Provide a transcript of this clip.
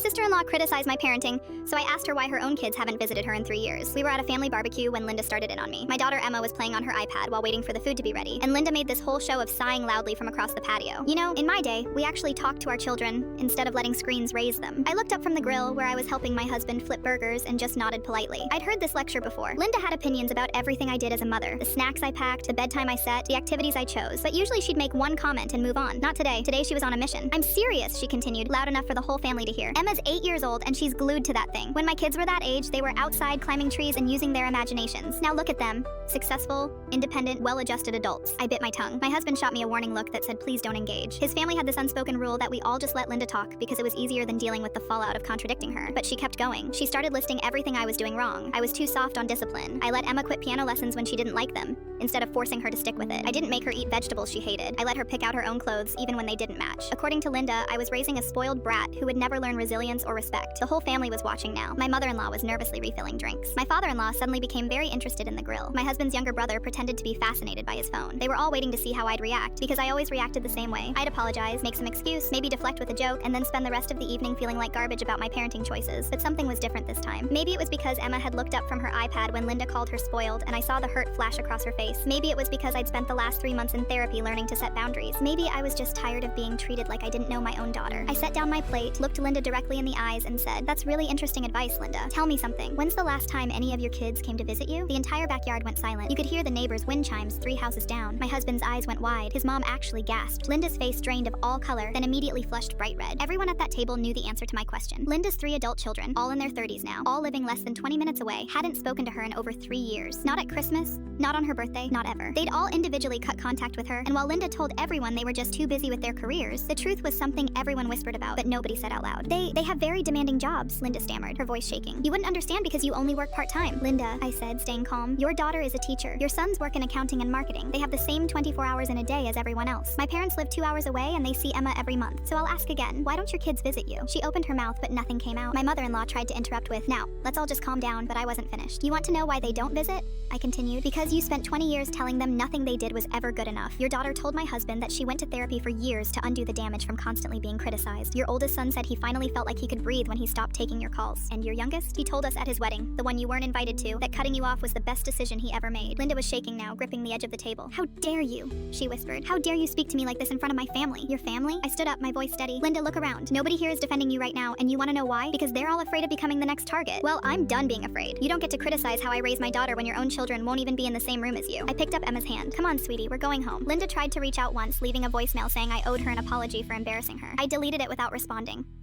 sister-in-law criticized my parenting, so I asked her why her own kids haven't visited her in 3 years. We were at a family barbecue when Linda started in on me. My daughter Emma was playing on her iPad while waiting for the food to be ready, and Linda made this whole show of sighing loudly from across the patio. You know, in my day, we actually talked to our children instead of letting screens raise them. I looked up from the grill where I was helping my husband flip burgers and just nodded politely. I'd heard this lecture before. Linda had opinions about everything I did as a mother, the snacks I packed, the bedtime I set, the activities I chose, but usually she'd make one comment and move on. Not today. Today she was on a mission. I'm serious, she continued, loud enough for the whole family to hear. Emma's 8 years old and she's glued to that thing. When my kids were that age, they were outside climbing trees and using their imaginations. Now look at them. Successful, independent, well-adjusted adults. I bit my tongue. My husband shot me a warning look that said, please don't engage. His family had this unspoken rule that we all just let Linda talk because it was easier than dealing with the fallout of contradicting her. But she kept going. She started listing everything I was doing wrong. I was too soft on discipline. I let Emma quit piano lessons when she didn't like them, instead of forcing her to stick with it. I didn't make her eat vegetables she hated. I let her pick out her own clothes even when they didn't match. According to Linda, I was raising a spoiled brat who would never learn resilience or respect. The whole family was watching now. My mother-in-law was nervously refilling drinks. My father-in-law suddenly became very interested in the grill. My husband's younger brother pretended to be fascinated by his phone. They were all waiting to see how I'd react, because I always reacted the same way. I'd apologize, make some excuse, maybe deflect with a joke, and then spend the rest of the evening feeling like garbage about my parenting choices. But something was different this time. Maybe it was because Emma had looked up from her iPad when Linda called her spoiled, and I saw the hurt flash across her face. Maybe it was because I'd spent the last 3 months in therapy learning to set boundaries. Maybe I was just tired of being treated like I didn't know my own daughter. I set down my plate, looked Linda directly in the eyes, and said, "That's really interesting advice, Linda. Tell me something. When's the last time any of your kids came to visit you?" The entire backyard went silent. You could hear the neighbors' wind chimes 3 houses down. My husband's eyes went wide. His mom actually gasped. Linda's face drained of all color, then immediately flushed bright red. Everyone at that table knew the answer to my question. Linda's 3 adult children, all in their 30s now, all living less than 20 minutes away, hadn't spoken to her in over 3 years. Not at Christmas, not on her birthday, not ever. They'd all individually cut contact with her, and while Linda told everyone they were just too busy with their careers, the truth was something everyone whispered about, but nobody said out loud. They have very demanding jobs, Linda stammered, her voice shaking. You wouldn't understand because you only work part-time. Linda, I said, staying calm, your daughter is a teacher. Your sons work in accounting and marketing. They have the same 24 hours in a day as everyone else. My parents live 2 hours away and they see Emma every month. So I'll ask again, why don't your kids visit you? She opened her mouth, but nothing came out. My mother-in-law tried to interrupt with, now, let's all just calm down, but I wasn't finished. You want to know why they don't visit? I continued. Because you spent 20 years telling them nothing they did was ever good enough. Your daughter told my husband that she went to therapy for years to undo the damage from constantly being criticized. Your oldest son said he finally felt like he could breathe when he stopped taking your calls. And your youngest? He told us at his wedding, the one you weren't invited to, that cutting you off was the best decision he ever made. Linda was shaking now, gripping the edge of the table. How dare you? She whispered. How dare you speak to me like this in front of my family? Your family? I stood up, my voice steady. Linda, look around. Nobody here is defending you right now, and you want to know why? Because they're all afraid of becoming the next target. Well, I'm done being afraid. You don't get to criticize how I raise my daughter when your own children won't even be in the same room as you. I picked up Emma's hand. Come on, sweetie, we're going home. Linda tried to reach out once, leaving a voicemail saying I owed her an apology for embarrassing her. I deleted it without responding.